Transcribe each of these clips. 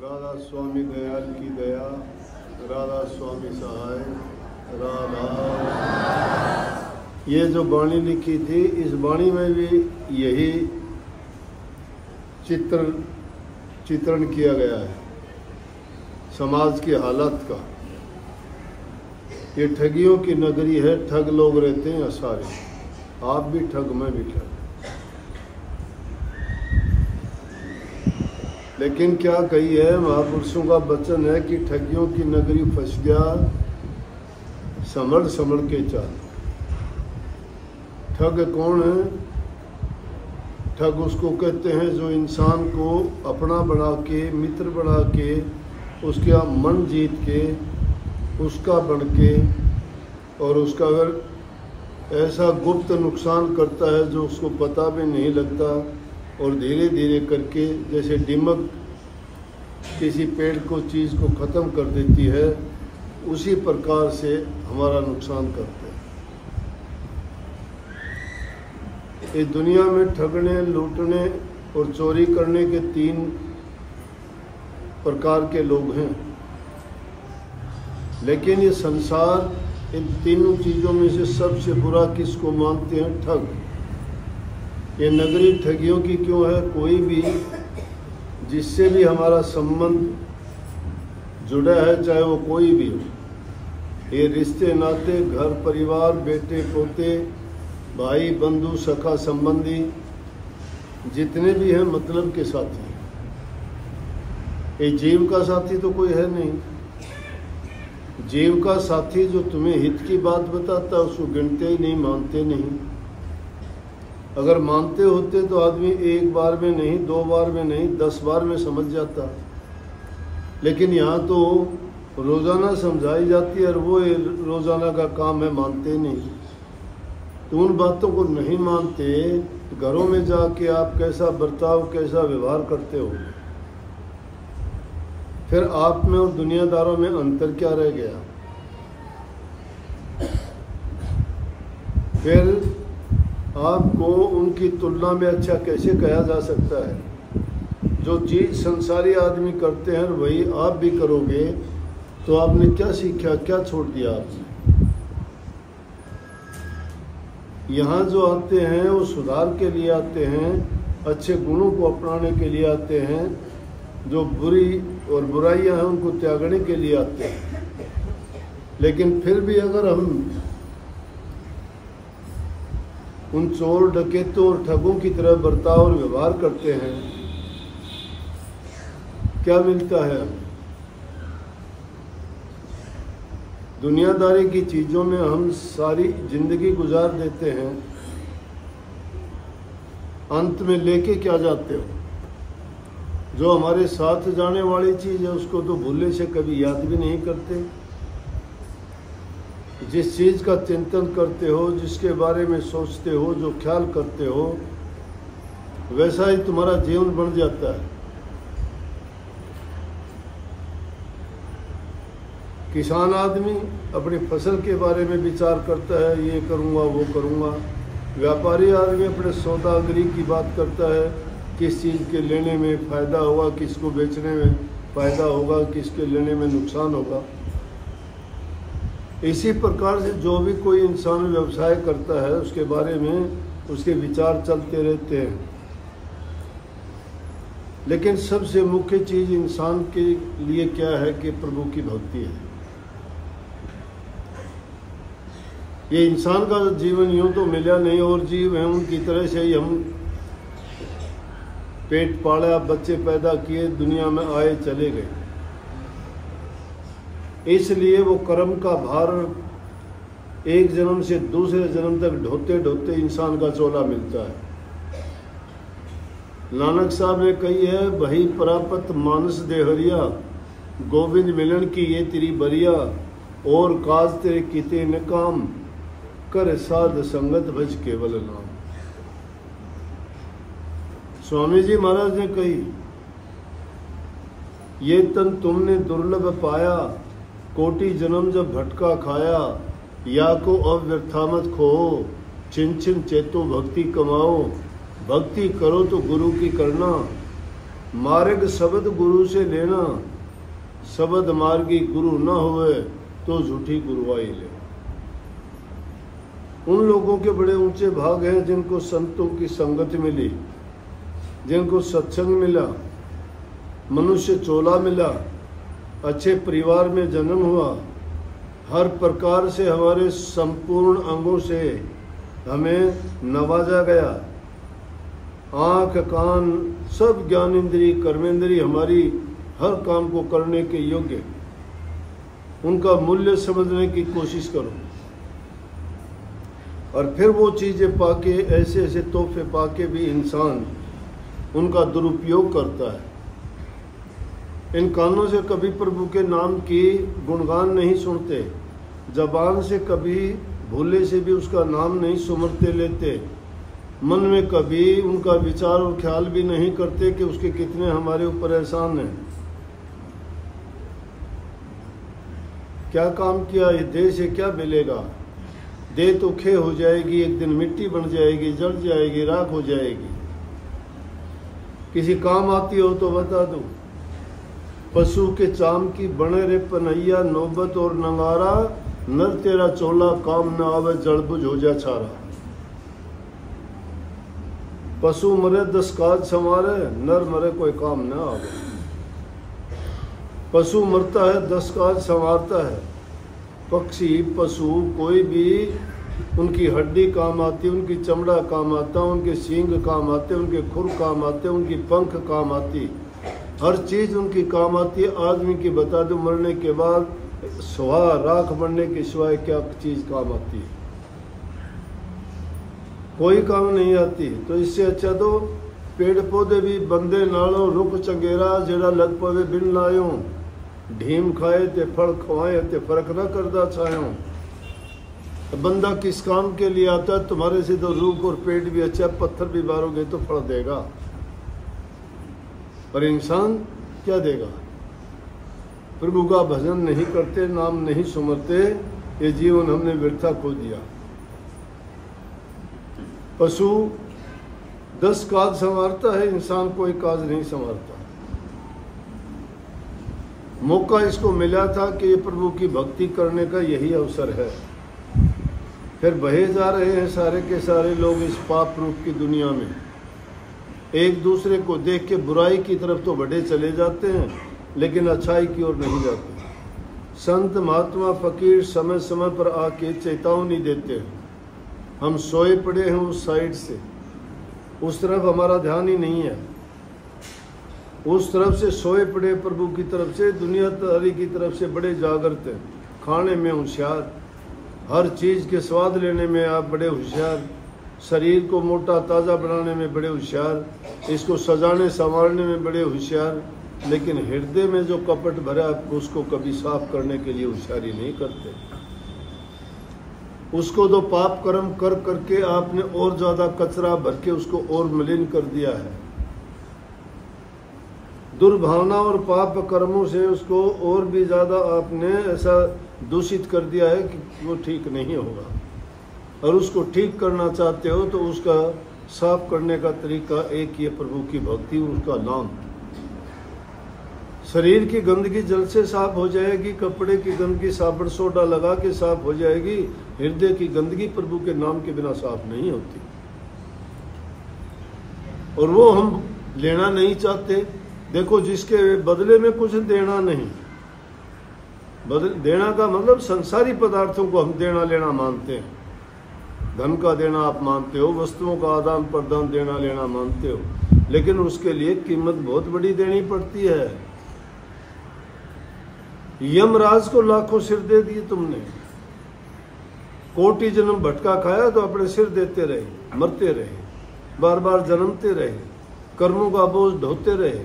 राधा स्वामी दयाल की दया, राधा स्वामी सहाय, राधा। ये जो वाणी लिखी थी, इस वाणी में भी यही चित्रण किया गया है समाज की हालत का। ये ठगियों की नगरी है, ठग लोग रहते हैं सारे, आप भी ठग, मैं भी ठग। लेकिन क्या कही है, महापुरुषों का वचन है कि ठगियों की नगरी फंस गया, संभल संभल के चल। ठग कौन है? ठग उसको कहते हैं जो इंसान को अपना बना के, मित्र बना के, उसका मन जीत के, उसका बन के, और उसका अगर ऐसा गुप्त नुकसान करता है जो उसको पता भी नहीं लगता, और धीरे धीरे करके जैसे दीमक किसी पेड़ को, चीज़ को ख़त्म कर देती है, उसी प्रकार से हमारा नुकसान करते हैं। इस दुनिया में ठगने, लूटने और चोरी करने के 3 प्रकार के लोग हैं। लेकिन ये संसार इन तीनों चीज़ों में से सबसे बुरा किसको मानते हैं? ठग। ये नगरी ठगियों की क्यों है? कोई भी जिससे भी हमारा संबंध जुड़ा है, चाहे वो कोई भी हो, ये रिश्ते नाते, घर परिवार, बेटे पोते, भाई बंधु, सखा संबंधी, जितने भी हैं मतलब के साथी। ये जीव का साथी तो कोई है नहीं। जीव का साथी जो तुम्हें हित की बात बताता है उसको गिनते ही नहीं, मानते नहीं। अगर मानते होते तो आदमी 1 बार में नहीं, 2 बार में नहीं, 10 बार में समझ जाता। लेकिन यहाँ तो रोज़ाना समझाई जाती है और वो रोज़ाना का काम है, मानते नहीं। तो उन बातों को नहीं मानते, घरों में जाके आप कैसा बर्ताव, कैसा व्यवहार करते हो, फिर आप में और दुनियादारों में अंतर क्या रह गया? फिर आपको उनकी तुलना में अच्छा कैसे कहा जा सकता है? जो चीज़ संसारी आदमी करते हैं वही आप भी करोगे, तो आपने क्या सीखा, क्या छोड़ दिया आपने? यहाँ जो आते हैं वो सुधार के लिए आते हैं, अच्छे गुणों को अपनाने के लिए आते हैं, जो बुरी और बुराइयां हैं उनको त्यागने के लिए आते हैं। लेकिन फिर भी अगर हम उन चोर, डकैतों और ठगों की तरह बर्ताव और व्यवहार करते हैं, क्या मिलता है? दुनियादारी की चीज़ों में हम सारी जिंदगी गुजार देते हैं, अंत में लेके क्या जाते हो? जो हमारे साथ जाने वाली चीज़ है उसको तो भूलने से कभी याद भी नहीं करते। जिस चीज़ का चिंतन करते हो, जिसके बारे में सोचते हो, जो ख्याल करते हो, वैसा ही तुम्हारा जीवन बन जाता है। किसान आदमी अपनी फसल के बारे में विचार करता है, ये करूँगा, वो करूँगा। व्यापारी आदमी अपने सौदागरी की बात करता है, किस चीज़ के लेने में फ़ायदा होगा, किसको बेचने में फ़ायदा होगा, किसके लेने में नुकसान होगा। इसी प्रकार से जो भी कोई इंसान व्यवसाय करता है उसके बारे में उसके विचार चलते रहते हैं। लेकिन सबसे मुख्य चीज़ इंसान के लिए क्या है कि प्रभु की भक्ति है। ये इंसान का जीवन यूँ तो मिला नहीं, और जीव हैं उनकी तरह से ही हम पेट पाला, बच्चे पैदा किए, दुनिया में आए, चले गए। इसलिए वो कर्म का भार एक जन्म से दूसरे जन्म तक ढोते ढोते इंसान का चोला मिलता है। नानक साहब ने कही है, वही प्रापत मानस देहरिया, गोविंद मिलन की ये तेरी बरिया, और काज तेरे किते न काम, कर साध संगत भज केवल नाम। स्वामी जी महाराज ने कही, ये तन तुमने दुर्लभ पाया, कोटि जन्म जब भटका खाया, या को अव्यर्थामत खो, छिन छिन चेतो भक्ति कमाओ, भक्ति करो तो गुरु की करना, मार्ग शब्द गुरु से लेना, शब्द मार्गी गुरु न होए तो झूठी गुरुआई ले। उन लोगों के बड़े ऊंचे भाग हैं जिनको संतों की संगत मिली, जिनको सत्संग मिला, मनुष्य चोला मिला, अच्छे परिवार में जन्म हुआ, हर प्रकार से हमारे संपूर्ण अंगों से हमें नवाजा गया, आँख कान सब ज्ञानेंद्री कर्मेंद्री हमारी हर काम को करने के योग्य, उनका मूल्य समझने की कोशिश करो। और फिर वो चीज़ें पाके, ऐसे ऐसे तोहफे पाके भी इंसान उनका दुरुपयोग करता है। इन कानों से कभी प्रभु के नाम की गुणगान नहीं सुनते, जबान से कभी भूले से भी उसका नाम नहीं सुमरते लेते, मन में कभी उनका विचार और ख्याल भी नहीं करते कि उसके कितने हमारे ऊपर एहसान हैं। क्या काम किया, ये देह से क्या मिलेगा? देह तो खे हो जाएगी, एक दिन मिट्टी बन जाएगी, जल जाएगी, राख हो जाएगी। किसी काम आती हो तो बता दो। पशु के चाम की बने रे पनैया, नौबत और नंगारा, नर तेरा चोला काम न आवे, जड़बुझ हो जा छारा। पशु मरे 10 काज संवारे, नर मरे कोई काम न आवे। पशु मरता है 10 काज संवारता है। पक्षी पशु कोई भी, उनकी हड्डी काम आती, उनकी चमड़ा काम आता, उनके सींग काम आते, उनके खुर काम आते, उनकी पंख काम आती, हर चीज उनकी काम आती है। आदमी की बता दो, मरने के बाद सुहा राख बनने के सिवाय क्या चीज काम आती है? कोई काम नहीं आती। तो इससे अच्छा तो पेड़ पौधे भी बंदे नालों रुख चंगेरा, जेड़ा लग पवे बिन लायो, ढीम खाए ते फल खवाए ते फर्क न करदा छायो। बंदा किस काम के लिए आता है? तुम्हारे से तो रूख और पेड़ भी अच्छा, पत्थर भी मारोगे तो फल देगा, पर इंसान क्या देगा? प्रभु का भजन नहीं करते, नाम नहीं सुमरते, ये जीवन हमने व्यर्था खो दिया। पशु 10 काज संवारता है, इंसान कोई काज नहीं संवारता। मौका इसको मिला था कि ये प्रभु की भक्ति करने का यही अवसर है। फिर बहे जा रहे हैं सारे के सारे लोग इस पाप रूप की दुनिया में। एक दूसरे को देख के बुराई की तरफ तो बढ़े चले जाते हैं, लेकिन अच्छाई की ओर नहीं जाते। संत महात्मा फकीर समय समय पर आके चेतावनी देते हैं। हम सोए पड़े हैं उस साइड से, उस तरफ हमारा ध्यान ही नहीं है। उस तरफ से सोए पड़े प्रभु की तरफ से, दुनियादारी की तरफ से बड़े जागृत हैं। खाने में होशियार, हर चीज़ के स्वाद लेने में आप बड़े होशियार, शरीर को मोटा ताज़ा बनाने में बड़े होशियार, इसको सजाने संवारने में बड़े होशियार, लेकिन हृदय में जो कपट भरा आप उसको कभी साफ करने के लिए होशियारी नहीं करते। उसको तो पाप कर्म कर करके आपने और ज़्यादा कचरा भर के उसको और मलिन कर दिया है। दुर्भावना और पाप कर्मों से उसको और भी ज़्यादा आपने ऐसा दूषित कर दिया है कि वो ठीक नहीं होगा। और उसको ठीक करना चाहते हो तो उसका साफ करने का तरीका एक ही है, प्रभु की भक्ति, उसका नाम। शरीर की गंदगी जल से साफ हो जाएगी, कपड़े की गंदगी साबुन सोडा लगा के साफ हो जाएगी, हृदय की गंदगी प्रभु के नाम के बिना साफ नहीं होती। और वो हम लेना नहीं चाहते। देखो, जिसके बदले में कुछ देना नहीं, देना का मतलब संसारी पदार्थों को हम देना लेना मानते हैं। धन का देना आप मानते हो, वस्तुओं का आदान प्रदान देना लेना मानते हो, लेकिन उसके लिए कीमत बहुत बड़ी देनी पड़ती है। यमराज को लाखों सिर दे दिए तुमने, कोटि जन्म भटका खाया तो अपने सिर देते रहे, मरते रहे, बार बार जन्मते रहे, कर्मों का बोझ ढोते रहे।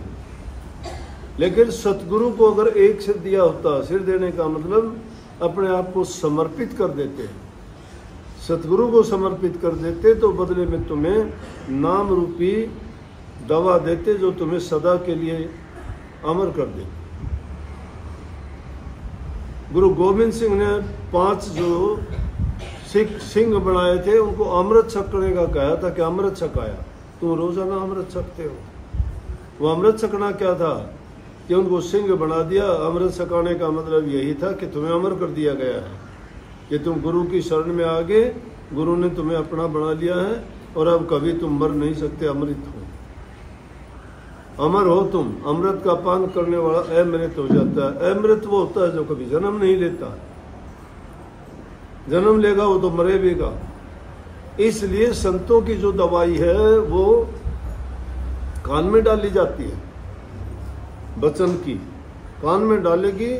लेकिन सतगुरु को अगर एक सिर दिया होता, सिर देने का मतलब अपने आप को समर्पित कर देते, सतगुरु को समर्पित कर देते, तो बदले में तुम्हें नाम रूपी दवा देते जो तुम्हें सदा के लिए अमर कर देते। गुरु गोविंद सिंह ने 5 जो सिंह बनाए थे उनको अमृत छकने का कहा था कि अमृत छकाया। तुम रोजाना अमृत छकते हो, वो अमृत छकना क्या था कि उनको सिंह बना दिया। अमृत छकाने का मतलब यही था कि तुम्हें अमर कर दिया गया है, कि तुम गुरु की शरण में आ गए, गुरु ने तुम्हें अपना बना लिया है और अब कभी तुम मर नहीं सकते, अमृत हो, अमर हो तुम। अमृत का पान करने वाला अमृत हो जाता है। अमृत वो होता है जो कभी जन्म नहीं लेता, जन्म लेगा वो तो मरेगा। इसलिए संतों की जो दवाई है वो कान में डाली जाती है, वचन की कान में डालेगी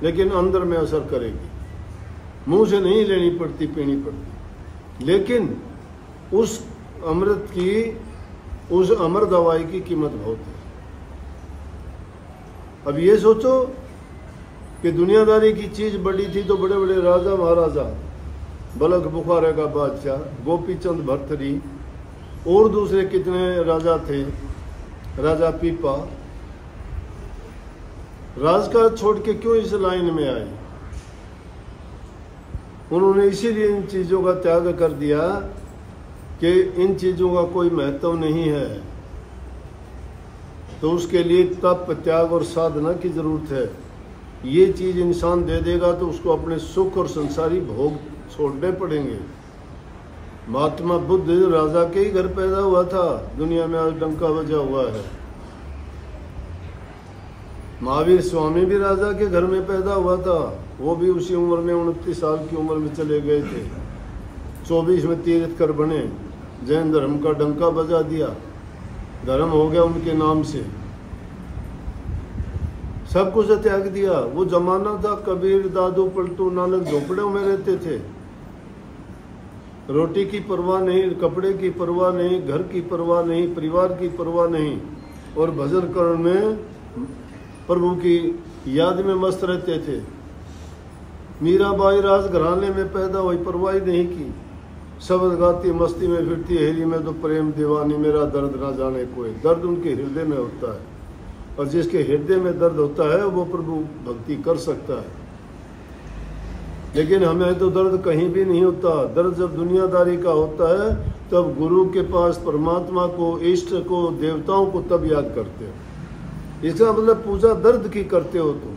लेकिन अंदर में असर करेगी, मुंह से नहीं लेनी पड़ती, पीनी पड़ती। लेकिन उस अमृत की, उस अमर दवाई की कीमत बहुत है। अब ये सोचो कि दुनियादारी की चीज बड़ी थी तो बड़े बड़े राजा महाराजा, बलख बुखारा का बादशाह, गोपीचंद भर्तरी और दूसरे कितने राजा थे, राजा पीपा, राजकाज छोड़ के क्यों इस लाइन में आए? उन्होंने इसीलिए इन चीजों का त्याग कर दिया कि इन चीजों का कोई महत्व नहीं है। तो उसके लिए तप, त्याग और साधना की जरूरत है। ये चीज इंसान दे देगा तो उसको अपने सुख और संसारी भोग छोड़ने पड़ेंगे। महात्मा बुद्ध राजा के ही घर पैदा हुआ था, दुनिया में आज डंका बजा हुआ है। महावीर स्वामी भी राजा के घर में पैदा हुआ था, वो भी उसी उम्र में 29 साल की उम्र में चले गए थे। 24 में तीर्थकर बने, जैन धर्म का डंका बजा दिया, धर्म हो गया उनके नाम से। सब कुछ त्याग दिया। वो जमाना था कबीर, दादू, पलटू, नानक झोपड़ों में रहते थे, रोटी की परवाह नहीं, कपड़े की परवाह नहीं, घर की परवाह नहीं, परिवार की परवाह नहीं, और भजन करण में प्रभु की याद में मस्त रहते थे। मीराबाई राजघराने में पैदा हुई, परवाह नहीं की, शब्द गाती, मस्ती में फिरती, हेली में तो प्रेम दीवानी, मेरा दर्द ना जाने कोई। दर्द उनके हृदय में होता है, और जिसके हृदय में दर्द होता है वो प्रभु भक्ति कर सकता है। लेकिन हमें तो दर्द कहीं भी नहीं होता। दर्द जब दुनियादारी का होता है तब गुरु के पास परमात्मा को, इष्ट को, देवताओं को तब याद करते हो। इसका मतलब पूजा दर्द की करते हो, तुम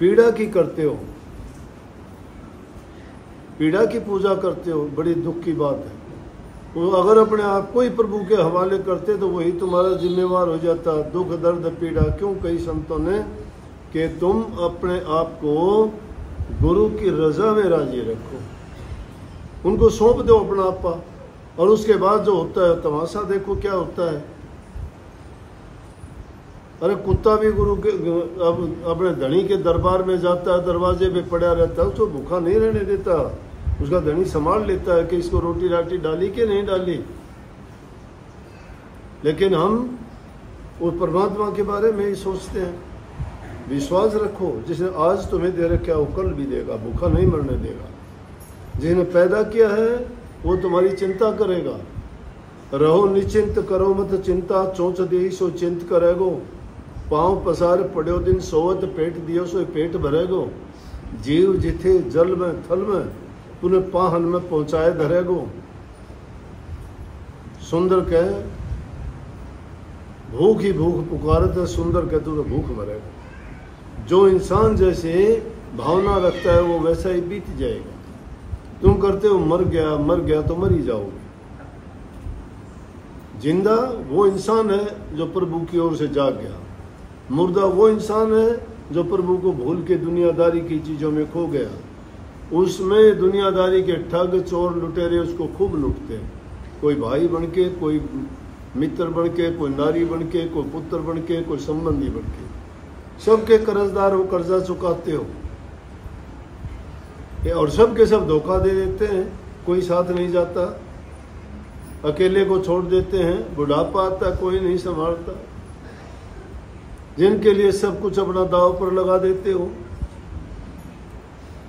पीड़ा की करते हो, पीड़ा की पूजा करते हो। बड़ी दुख की बात है। वो अगर अपने आप को ही प्रभु के हवाले करते तो वही तुम्हारा जिम्मेवार हो जाता। दुख, दर्द, पीड़ा क्यों कही संतों ने कि तुम अपने आप को गुरु की रजा में राजी रखो, उनको सौंप दो अपना आपा, और उसके बाद जो होता है तमाशा देखो क्या होता है। अरे कुत्ता भी गुरु के अब अपने धनी के दरबार में जाता है, दरवाजे पे पड़ा रहता है, उसको भूखा नहीं रहने देता, उसका धनी संभाल लेता है कि इसको रोटी राटी डाली कि नहीं डाली। लेकिन हम उस परमात्मा के बारे में ही सोचते हैं। विश्वास रखो, जिसने आज तुम्हें दे रखा है वो कल भी देगा, भूखा नहीं मरने देगा। जिसने पैदा किया है वो तुम्हारी चिंता करेगा। रहो निश्चिंत, करो मत चिंता, चोंच दे सो चिंत करेगो। पाँव पसार पड़ो दिन सोवत, पेट दियो सो पेट भरेगो। जीव जिथे जल में थल में, तूने पाहन में पहुंचाए धरेगो। सुंदर कह भूख ही भूख पुकारत है, सुंदर कह तू तो भूख मरेगा। जो इंसान जैसे भावना रखता है वो वैसा ही बीत जाएगा। तुम करते हो मर गया तो मर ही जाओगे। जिंदा वो इंसान है जो प्रभु की ओर से जाग गया, मुर्दा वो इंसान है जो प्रभु को भूल के दुनियादारी की चीजों में खो गया। उसमें दुनियादारी के ठग, चोर, लुटेरे उसको खूब लूटते हैं। कोई भाई बन के, कोई मित्र बन के, कोई नारी बन के, कोई पुत्र बन के, कोई संबंधी बन के, सबके कर्जदार हो, कर्जा चुकाते हो, और सबके सब धोखा दे देते हैं। कोई साथ नहीं जाता, अकेले को छोड़ देते हैं, बुढ़ापा आता कोई नहीं संभालता। जिनके लिए सब कुछ अपना दाव पर लगा देते हो,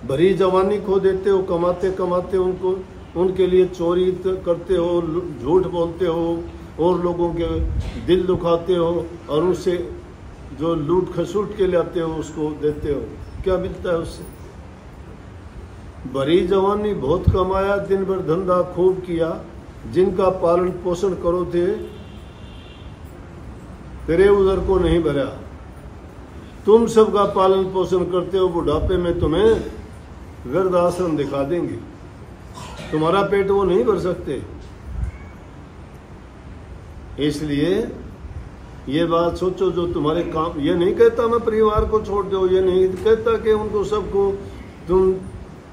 भरी जवानी खो देते हो, कमाते कमाते उनके लिए चोरी करते हो, झूठ बोलते हो, और लोगों के दिल दुखाते हो, और उससे जो लूट खसूट के लाते हो उसको देते हो। क्या मिलता है उससे? भरी जवानी बहुत कमाया, दिन भर धंधा खूब किया, जिनका पालन पोषण करो थे तेरे उदर को नहीं भरा। तुम सबका पालन पोषण करते हो, बुढ़ापे में तुम्हें वृद्धाश्रम दिखा देंगे, तुम्हारा पेट वो नहीं भर सकते। इसलिए ये बात सोचो, जो तुम्हारे काम, ये नहीं कहता मैं परिवार को छोड़ दो, ये नहीं कहता कि उनको सबको तुम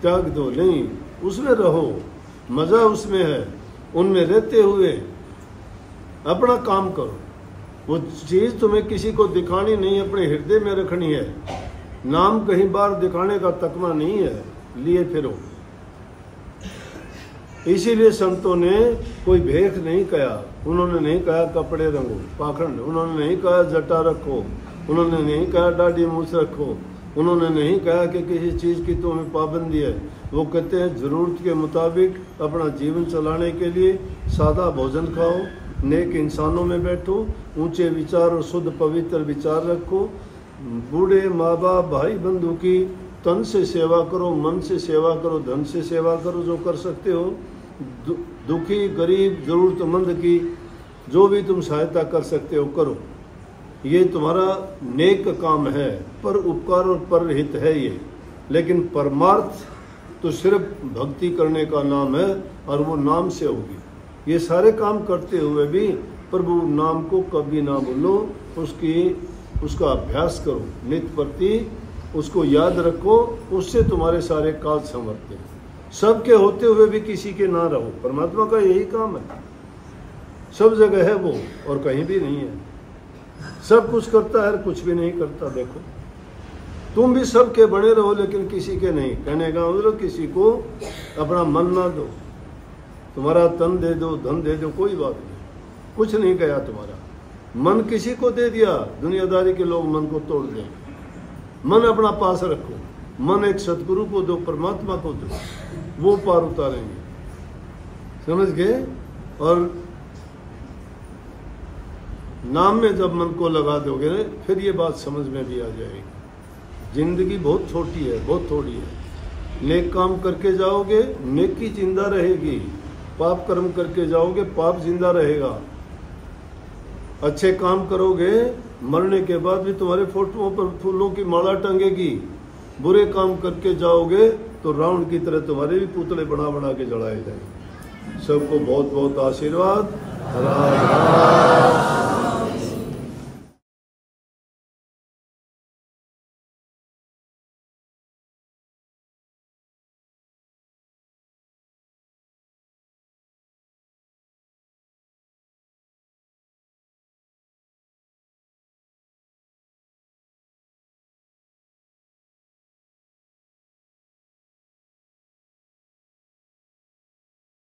त्याग दो, नहीं, उसमें रहो, मजा उसमें है, उनमें रहते हुए अपना काम करो। वो चीज तुम्हें किसी को दिखानी नहीं, अपने हृदय में रखनी है। नाम कहीं बाहर दिखाने का तकमा नहीं है, लिए फिरो। इसीलिए संतों ने कोई भेख नहीं कहा, उन्होंने नहीं कहा कपड़े रंगो पाखंड, उन्होंने नहीं कहा जटा रखो, उन्होंने नहीं कहा दाढ़ी मूछ रखो, उन्होंने नहीं कहा कि किसी चीज़ की तुम्हें पाबंदी है। वो कहते हैं ज़रूरत के मुताबिक अपना जीवन चलाने के लिए सादा भोजन खाओ, नेक इंसानों में बैठो, ऊंचे विचार और शुद्ध पवित्र विचार रखो, बूढ़े माँ बाप भाई बंधु की तन से सेवा करो, मन से सेवा करो, धन से सेवा करो, जो कर सकते हो। दुखी गरीब ज़रूरतमंद की जो भी तुम सहायता कर सकते हो करो, ये तुम्हारा नेक काम है, पर उपकार और परहित है ये। लेकिन परमार्थ तो सिर्फ भक्ति करने का नाम है, और वो नाम से होगी। ये सारे काम करते हुए भी प्रभु नाम को कभी ना भूलो, उसका अभ्यास करो, नित्य प्रति उसको याद रखो, उससे तुम्हारे सारे काज संवरते हैं। सबके होते हुए भी किसी के ना रहो, परमात्मा का यही काम है। सब जगह है वो, और कहीं भी नहीं है। सब कुछ करता है, कुछ भी नहीं करता। देखो तुम भी सबके बने रहो, लेकिन किसी के नहीं। कहने का मतलब किसी को अपना मन ना दो, तुम्हारा तन दे दो, धन दे दो, कोई बात नहीं, कुछ नहीं गया तुम्हारा। मन किसी को दे दिया, दुनियादारी के लोग मन को तोड़ दें। मन अपना पास रखो, मन एक सतगुरु को दो, परमात्मा को दो, वो पार उतारेंगे। समझ गए? और नाम में जब मन को लगा दोगे फिर ये बात समझ में भी आ जाएगी। जिंदगी बहुत छोटी है, बहुत थोड़ी है। नेक काम करके जाओगे, नेकी जिंदा रहेगी। पाप कर्म करके जाओगे, पाप जिंदा रहेगा। अच्छे काम करोगे, मरने के बाद भी तुम्हारे फोटोओं पर फूलों की माला टंगेगी। बुरे काम करके जाओगे तो रावण की तरह तुम्हारे भी पुतले बना बना के जलाए जाएंगे। सबको बहुत बहुत आशीर्वाद।